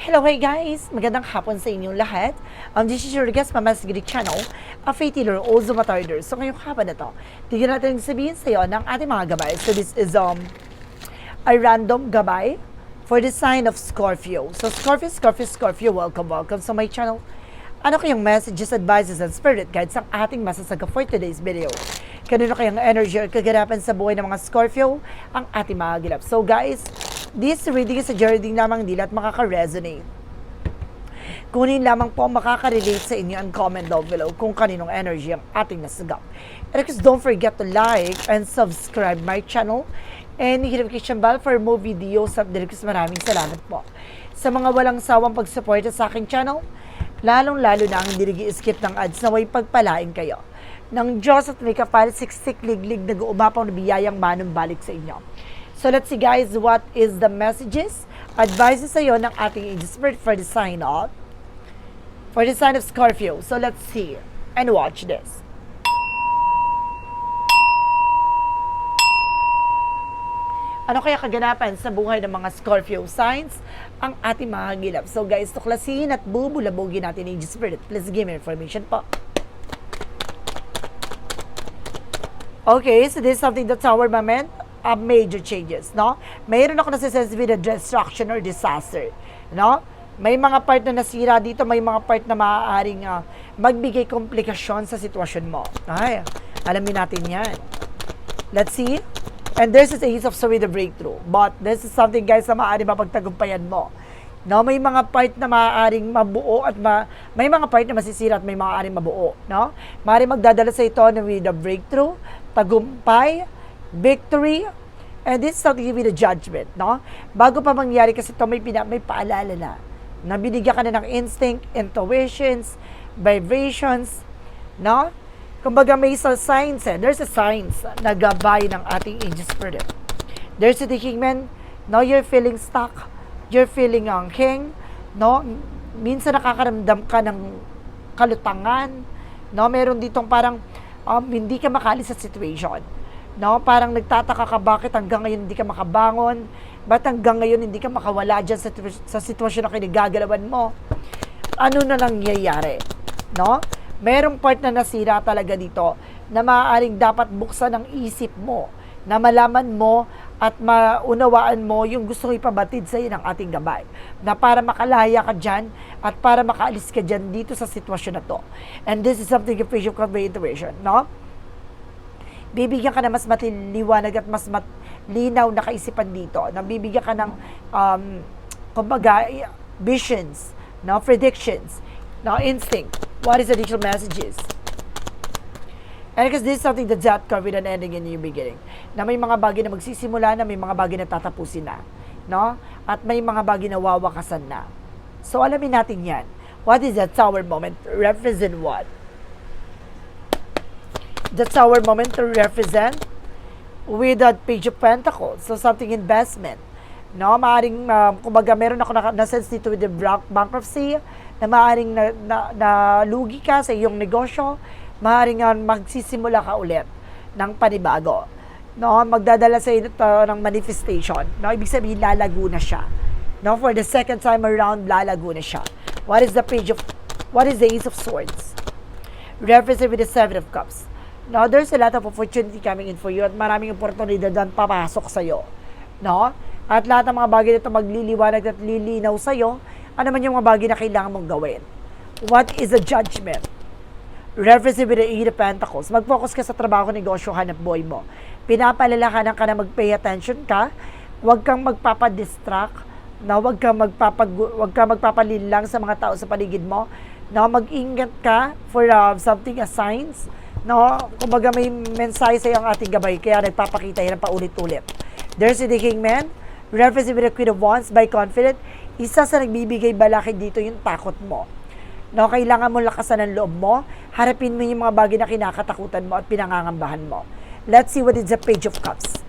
Hello, hey guys! Magandang hapon sa inyong lahat. This is your guest, Mama's Greek Channel, a faith healer, also matarder. So ngayong hapon na to, tignan natin sabihin sa iyo ng ating mga gabay. So this is a random gabay for the sign of Scorpio. So Scorpio, welcome sa my channel. Ano kayong messages, advices, and spirit guides ang ating masasaga for today's video? Kanino kayang energy or kaganapan sa buhay ng mga Scorpio ang ating mga gilap? So guys, this reading is a journey lamang nila at makaka-resonate. Kunin lamang po makaka-relate sa inyo and comment down below kung kaninong energy ang ating nasagap. And of course, don't forget to like and subscribe my channel and notification bell for more videos. At maraming salamat po sa mga walang sawang pagsuporta sa aking channel, lalong-lalo na ang hindi nag-i-skip ng ads na way pagpalain kayo ng Diyos at may kapal siksik liglig nag-uumapaw na biyayang manumbalik sa inyo. So let's see guys, what is the messages, advices sa iyo ng ating angel spirit for the sign of Scorpio. So let's see and watch this. Ano kaya kaganapan sa buhay ng mga Scorpio signs ang ating mga gilap? So guys, tuklasin at bubulabugin natin ang angel spirit. Please give me information po. Okay, so this is something that's our moment of major changes, no? Mayroon ako nasa-sense with a destruction or disaster, no? May mga part na nasira dito, may mga part na maaaring magbigay komplikasyon sa sitwasyon mo. Ay, alamin natin yan. Let's see. And there's a Ace of Swords with a breakthrough. But this is something guys na maaaring mapagtagumpayan mo. No, may mga part na maaaring mabuo at may mga part na masisira at may maaaring mabuo, no? Maaaring magdadala sa ito ng with a breakthrough, tagumpay, victory, and this is something with a judgment, no? Bago pa mangyari kasi ito may paalala na binigyan ka na ng instinct, intuitions, vibrations, no? Kumbaga may signs there's a signs na gabay ng ating angel spirit. There's a kingman, no? You're feeling stuck, you're feeling king, no? Minsan nakakaramdam ka ng kalutangan, no? Meron ditong parang hindi ka makalis sa situation. No, parang nagtataka ka bakit hanggang ngayon hindi ka makabangon, ba't hanggang ngayon hindi ka makawala dyan sa sitwasyon na kinagagalawan mo. Ano na nangyayari? No? Merong part na nasira talaga dito na maaaring dapat buksan ang isip mo, na malaman mo at maunawaan mo yung gusto ipabatid sa iyo ng ating gabay. Na para makalaya ka dyan at para makaalis ka dyan dito sa sitwasyon na to. And this is something of facial convey intuition, no? Bibigyan ka na mas matiliwanag at mas linaw na kaisipan dito. Nabibigyan ka ng, kumbaga, visions, no? Predictions, no? Instinct. What is the additional messages? And because this is something that's that with an ending and new beginning. Na may mga bagay na magsisimula na, may mga bagay na tatapusin na. No? At may mga bagay na wawakasan na. So, alamin natin yan. What is that Tower moment? Represent what? That's our moment to represent with that Page of Pentacles. So, something investment. No? Maaring, kumbaga, meron ako na-sense dito with the bankruptcy, na maaring nalugi ka sa iyong negosyo, maaring magsisimula ka ulit ng panibago. No? Magdadala sa ito ng manifestation. No? Ibig sabihin, lalago na siya. No? For the second time around, lalago na siya. What is the Ace of Swords? Represent with the Seven of Cups. No, there's a lot of opportunity coming in for you at maraming oportunidad na papasok sa'yo. No? At lahat ng mga bagay na ito magliliwanag at lilinaw sa'yo, ano man yung mga bagay na kailangan mong gawin. What is a judgment? Represent with the Eight of Pentacles. Mag-focus ka sa trabaho, negosyo, hanap buhay mo. Pinapalalahanan ka na mag-pay attention ka. Huwag kang magpapadistract. No? Huwag kang magpapalinlang sa mga tao sa paligid mo. No? Mag-ingat ka for something as signs. No, kumbaga may mensahe sa iyo ang ating gabay, kaya nagpapakita yan paulit-ulit. There's the Kingman, reference with the Queen of Wands, by confident. Isa sa nagbibigay balakid dito yung takot mo. No, kailangan mo lakasan ang loob mo, harapin mo yung mga bagay na kinakatakutan mo at pinangangambahan mo. Let's see what is the Page of Cups.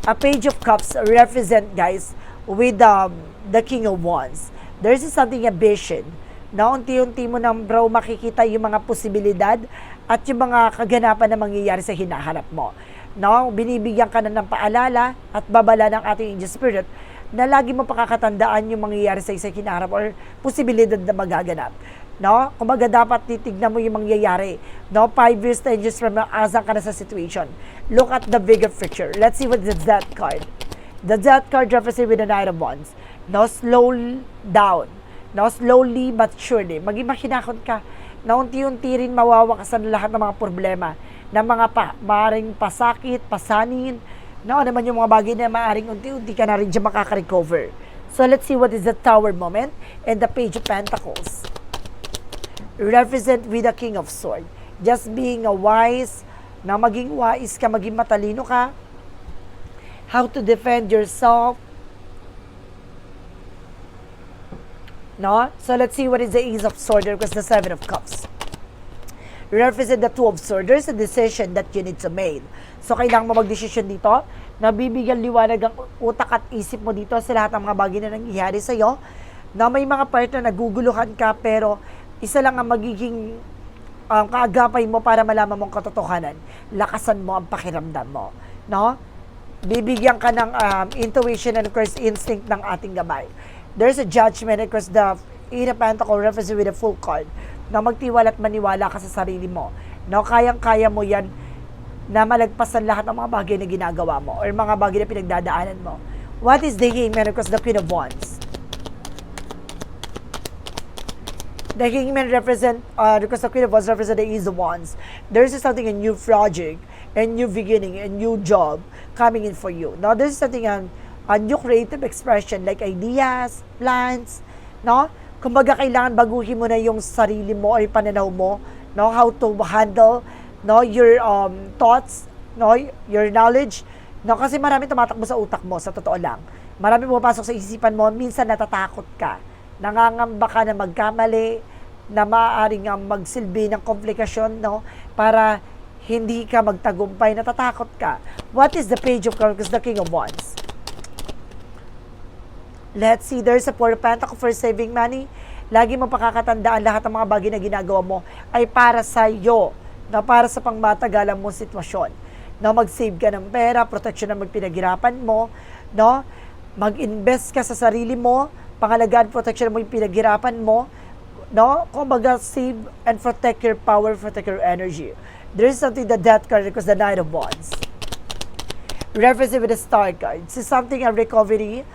A Page of Cups represent, guys, with the King of Wands. There's something, a vision. Na unti-unti mo nang bro makikita yung mga posibilidad at yung mga kaganapan na mangyayari sa hinahanap mo. No, binibigyan ka na ng paalala at babala ng ating angel spirit na lagi mo pakakatandaan yung mangyayari sa isang hinaharap or posibilidad na magaganap. No? Kumbaga dapat titignan mo yung mangyayari. No? 5 years, 10 years from now, asan ka na sa situation. Look at the bigger picture. Let's see what is that card. The Death card represents with the Knight of Wands. No? Slow down. No? Slowly but surely. Maging makinakot ka na unti-unti rin mawawakasan lahat ng mga problema ng mga maaaring pasakit, pasanin, no? Ano naman yung mga bagay na maaaring unti-unti ka na rin dyan makaka-recover. So let's see what is the Tower moment and the Page of Pentacles. Represent with the King of Swords. Just being a wise, na maging wise ka, maging matalino ka, how to defend yourself. No? So let's see what is the Ace of Swords because the Seven of Cups. Represent the Two of Swords. There's a decision that you need to make. So kailangan mo mag-decision dito. Nabibigyan liwanag ang utak at isip mo dito sa lahat ng mga bagay na nangyayari sa'yo. Na may mga part na naguguluhan ka pero isa lang ang magiging kaagapay mo para malaman mong katotohanan. Lakasan mo ang pakiramdam mo. No? Bibigyan ka ng intuition and of course instinct ng ating gabay. There's a judgment and of course the Eight of Pentacles represents with a full card. Na magtiwala at maniwala ka sa sarili mo. No? Kayang-kaya mo yan na malagpasan lahat ng mga bagay na ginagawa mo or mga bagay na pinagdadaanan mo. What is the Hangman? Of course the Queen of Wands. The Hangman represent, because the Queen of Wands represent the Ace of Wands. There's something, a new project, a new beginning, a new job coming in for you. Now, there's something, a new creative expression, like ideas, plans, no? Kumbaga, kailangan baguhin mo na yung sarili mo or pananaw mo, no? How to handle, no? Your thoughts, no? Your knowledge, no? Kasi marami tumatakbo sa utak mo, sa totoo lang. Marami pumapasok sa isipan mo, minsan natatakot ka. Nangangamba ka na magkamali, na maaaring magsilbi ng komplikasyon, no? Para hindi ka magtagumpay, natatakot ka. What is the Page of Cups? The King of Wands. Let's see, there's a Four of Pentacles for saving money. Lagi mo pakakatandaan lahat ng mga bagay na ginagawa mo ay para sa iyo, na para sa pangmatagalang mo sitwasyon. No? Mag-save ka ng pera, protection na magpinaghirapan mo, no? Mag-invest ka sa sarili mo, pangalagaan, protection mo yung pinaghirapan mo, no? Kumbaga, save and protect your power, protect your energy. There is something, the Death card, because the Knight of Wands. Reference with the Star card. This is something, a recovery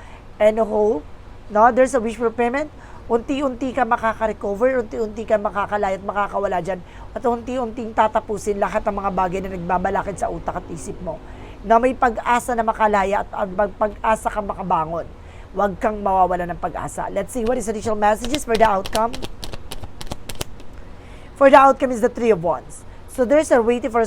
and hope, no? There's a wish fulfillment. Unti-unti ka makaka-recover, unti-unti ka makakalaya at makakawala dyan, at unti-unting tatapusin lahat ng mga bagay na nagbabalakid sa utak at isip mo, na may pag-asa na makalaya at pag-asa ka makabangon. Huwag kang mawawala ng pag-asa. Let's see what is additional messages for the outcome. For the outcome is the Three of Wands. So there's a waiting for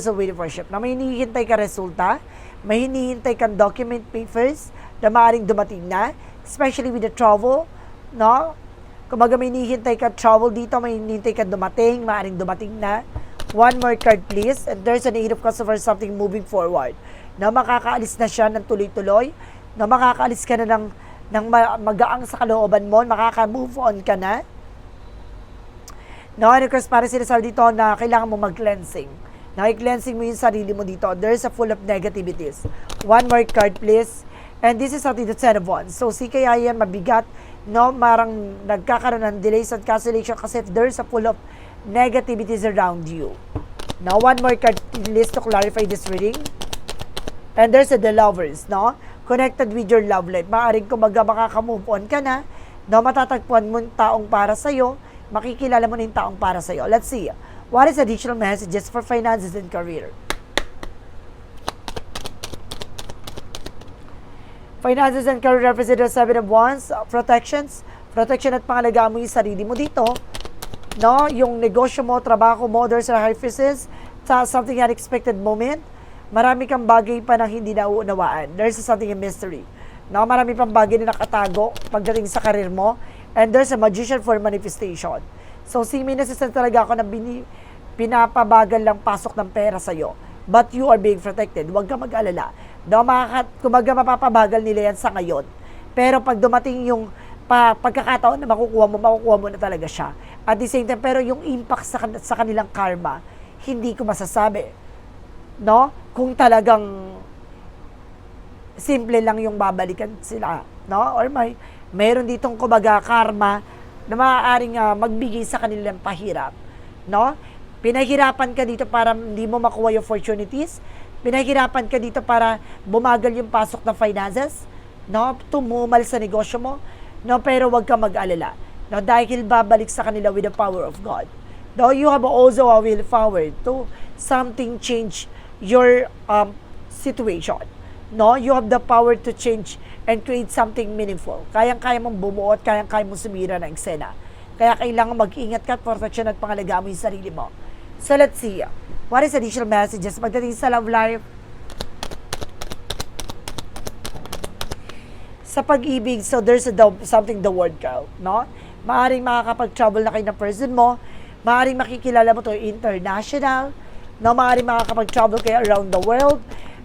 ship. Na may hinihintay ka resulta, may hinihintay kang document papers na maaaring dumating na, especially with the travel, no? Kumbaga may hinihintay ka travel dito, may hinihintay ka dumating, maaaring dumating na. One more card please. And there's an Eight of Cups for something moving forward. Na makakaalis na siya ng tuloy-tuloy, na makakaalis ka na ng magaang sa kalooban mo, makaka-move on ka na. No, and of course, para sinasabi dito na kailangan mo mag-cleansing. I-cleansing mo yung sarili mo dito. There's a full of negativities. One more card, please. And this is something that's Ten of Wands. So, si kaya yan mabigat, no, marang nagkakaroon ng delays and cancellation kasi there's a full of negativities around you. Now, one more card, please, to clarify this reading. And there's the Lovers, no? Connected with your love life. Maaaring kumbaga makaka-move on ka na, no? Matatagpuan mo yung taong para sa'yo, makikilala mo na yung taong para sa'yo. Let's see. What is additional messages for finances and career? Finances and career represent the Seven of Wands, protections, protection at pangalagaan mo yung sarili mo dito. No? Yung negosyo mo, trabaho mo, there's a high physis, something unexpected moment. Marami kang bagay pa na hindi nauunawaan. There's something, a mystery. No, marami pang bagay na nakatago pagdating sa karir mo. And there's a magician for manifestation. So, minasisend talaga ako na pinapabagal lang pasok ng pera sa'yo. But you are being protected. Huwag ka mag-alala. No, kumaga mapapabagal nila yan sa ngayon. Pero pag dumating yung pagkakataon na makukuha mo na talaga siya. At the same time, pero yung impact sa kanilang karma, hindi ko masasabi. No? Kung talagang simple lang yung babalikan sila no? Or mayroon ditong kumbaga karma na maaaring magbigay sa kanilang pahirap, no? Pinahirapan ka dito para hindi mo makuha yung opportunities. Pinahirapan ka dito para bumagal yung pasok ng finances, no? Tumumal sa negosyo mo, no? Pero wag ka mag-alala, no? Dahil babalik sa kanila with the power of God. No, you have also a willpower to something change your situation. No, you have the power to change and create something meaningful. Kayang-kaya mong bumuo at kayang-kaya mong sumira ng eksena. Kaya kailangan mag-ingat ka at protection at pangalagaan mo yung sarili mo. So let's see. What is additional messages pagdating sa love life? Sa pag-ibig, so there's something the word girl, no? Maaring makakapag-travel na kayo ng person mo, maaring makikilala mo to international, no? Maaring makakapag-travel kayo around the world,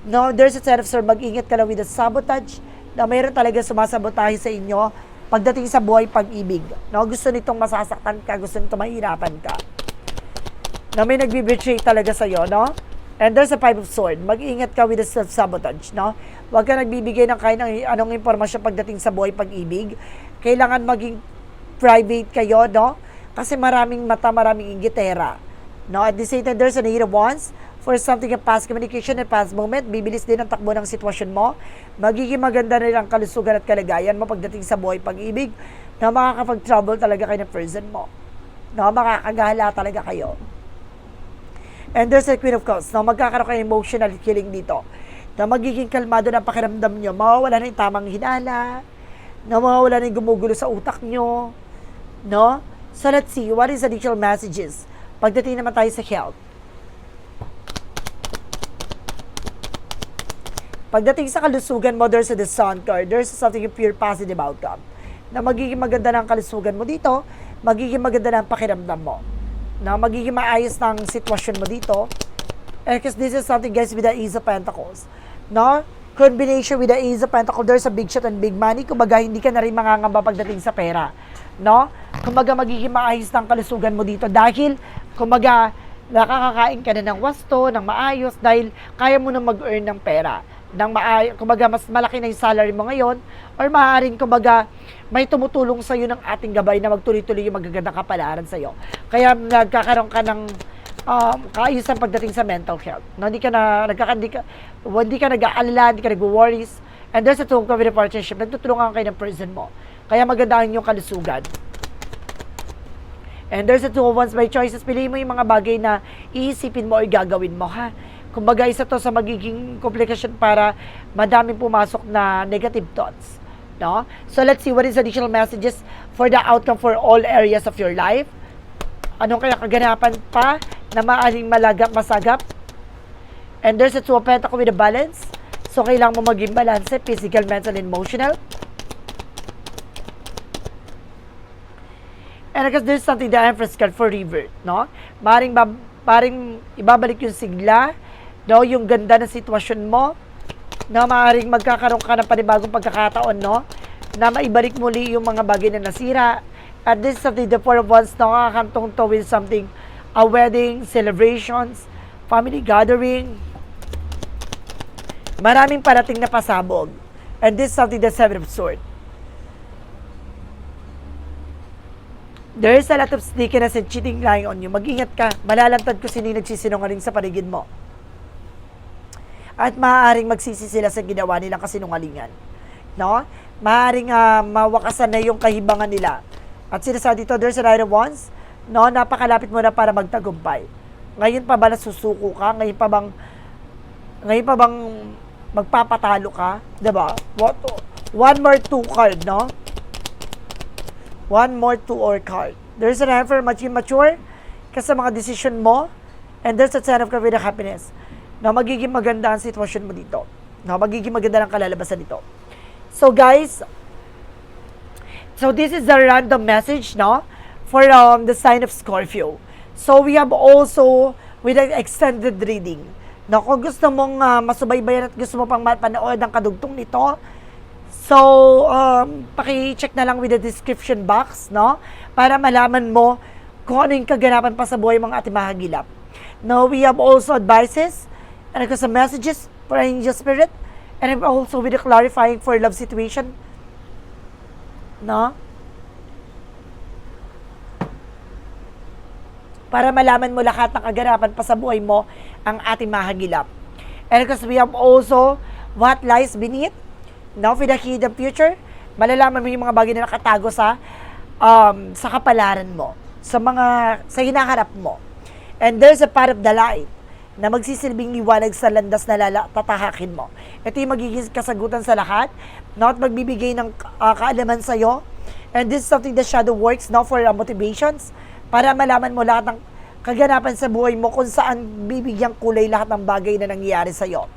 no? There's a set of, sir, mag-ingat ka lang with the sabotage, na mayroon talaga sumasabotahe sa inyo pagdating sa buhay pag-ibig, no? Gusto nitong masasaktan ka, gusto nitong mahirapan ka, na may nagbe-betray talaga sa'yo, no? And there's a five of sword. Mag-ingat ka with the self-sabotage, no? Huwag ka nagbibigay ng kahit anong impormasyon pagdating sa buhay pag-ibig. Kailangan maging private kayo, no? Kasi maraming mata, maraming inggitera, no? At the same time, there's an eight of wands for something in past communication and past moment. Bibilis din ang takbo ng sitwasyon mo. Magiging maganda rin ang kalusugan at kalagayan mo pagdating sa buhay pag-ibig, na makakapag-trouble talaga kayo ng person mo, no? Makakagala talaga kayo. And there's a Queen of Cups, no? Magkakaroon kayo emotional healing dito, na magiging kalmado ng pakiramdam nyo, mawawala na yung tamang hinala, na mawawala na yung gumugulo sa utak nyo, no? So let's see, what is additional messages pagdating naman tayo sa health? Pagdating sa kalusugan mo, there's the Sun card, there's something a pure positive outcome, na magiging maganda ng kalusugan mo dito, magiging maganda ng pakiramdam mo, na magiging maayos ng sitwasyon mo dito. Because this is something, guys, with the Ace of Pentacles, no? Combination with the Ace of Pentacles, there's a big shot and big money. Kumbaga, hindi ka na rin mangangamba pagdating sa pera, no? Kumbaga, magiging maayos ng kalusugan mo dito dahil, kumbaga, nakakakain ka na ng wasto, ng maayos, dahil kaya mo na mag-earn ng pera. Kumbaga, mas malaki na yung salary mo ngayon, or maaaring, kumbaga, may tumutulong sa'yo ng ating gabay na magtuloy-tuloy yung magagandang kapalaran sa'yo. Kaya nagkakaroon ka ng kaayusan pagdating sa mental health. No, hindi ka nag-aalala, hindi ka nag-worries. And there's a two of partnership. Nagtutulungan kayo ng person mo. Kaya maganda ang iyong kalusugan. And there's a two of wands by choices. Piliin mo yung mga bagay na iisipin mo o gagawin mo, ha? Kumbaga, isa to sa magiging komplikasyon para madaming pumasok na negative thoughts, no? So let's see what is additional messages for the outcome for all areas of your life. Anong kaya kaganapan pa na maaaring masagap? And there's a two of pentacles with a balance. So kailangan mo maging balance, physical, mental, and emotional. And I guess there's something the Empress card for revert, no? Maring ibabalik yung sigla, no? Yung ganda ng sitwasyon mo, na maaaring magkakaroon ka ng panibagong pagkakataon, no? Na maibalik muli yung mga bagay na nasira. At this is something the Four of Wands, nakakantong to with something, a wedding, celebrations, family gathering. Maraming parating na pasabog. And this is something the Seven of Swords. There's a lot of sneakiness and cheating lying on you. Mag-ingat ka. Malalantad ko sino yung nagsisinungaling sa paligid mo. At maaaring magsisi sila sa ginawa nilang kasinungalingan, no? Maaaring mawakasan na yung kahibangan nila. At sinasabi dito, there's a Nine of Wands, no? Napakalapit mo na para magtagumpay. Ngayon pa ba nasusuko ka? Ngayon pa bang magpapatalo ka? Diba? One more two card, no? One more two or card. There's an effort, mature ka sa mga decision mo. And there's a sign of happiness, na magiging maganda ang sitwasyon mo dito. Na magiging maganda ang kalalabasan dito. So guys, so this is the random message, no? For the sign of Scorpio. So we have also with an extended reading. No, kung gusto mong masubaybayan at gusto mo pang mapanood ang kadugtong nito, so paki-check na lang with the description box, no? Para malaman mo kung ano yung kaganapan pa sa buhay mga ating mahagilap. Now, we have also advices and some messages for angel spirit, and also with the clarifying for love situation no? Para malaman mo lahat ng kaganapan pa sa buhay mo ang ating mahagilap. And because we have also what lies beneath, now for the hidden future, malalaman mo yung mga bagay na nakatago sa kapalaran mo, sa hinaharap mo. And there's a part of the light na magsisilbing liwanag sa landas na tatahakin mo. Ito yung magiging kasagutan sa lahat, not magbibigay ng kaalaman sa'yo. And this is something the shadow works now for motivations, para malaman mo lahat ng kaganapan sa buhay mo kung saan bibigyang kulay lahat ng bagay na nangyayari sa'yo.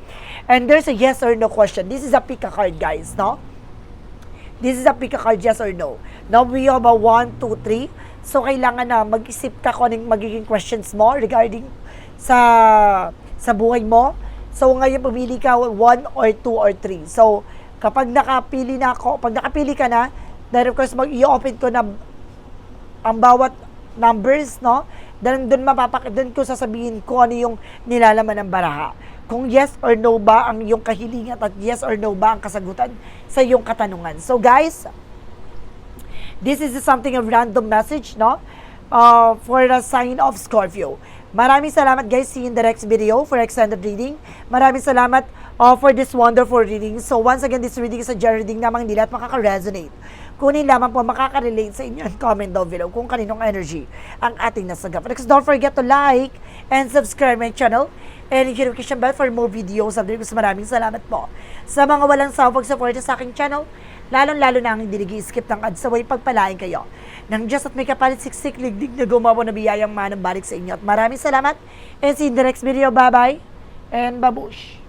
And there's a yes or no question. This is a pick a card, guys, no? This is a pick a card, yes or no. Now, we have a 1, 2, 3. So, kailangan na mag-isip ka kung anong magiging questions mo regarding sa buhay mo. So, ngayon, pumili ka 1 or 2 or 3. So, kapag nakapili ka na, then of course, i-open ko na ang bawat numbers, no? Doon ko sasabihin ko ano yung nilalaman ng baraha. Kung yes or no ba ang iyong kahilingan at yes or no ba ang kasagutan sa iyong katanungan. So guys, this is something of random message, no? For the sign of Scorpio. Maraming salamat guys. See you in the next video for extended reading. Maraming salamat for this wonderful reading. So once again, this reading is a general reading namang hindi lahat makaka-resonate. Kunin lamang po makaka-relate sa inyo and comment down below kung kaninong energy ang ating nasagap. Next, don't forget to like and subscribe my channel and hit notification bell for more videos. Maraming salamat po sa mga walang sawang pag-support sa aking channel, lalong-lalo na ang hindi nag-skip ng ads, saway pagpalain kayo ng Diyos at may kapalit siksik ligdig na gumawa na biyayang manang balik sa inyo. At maraming salamat and see you in the next video. Bye-bye and babush!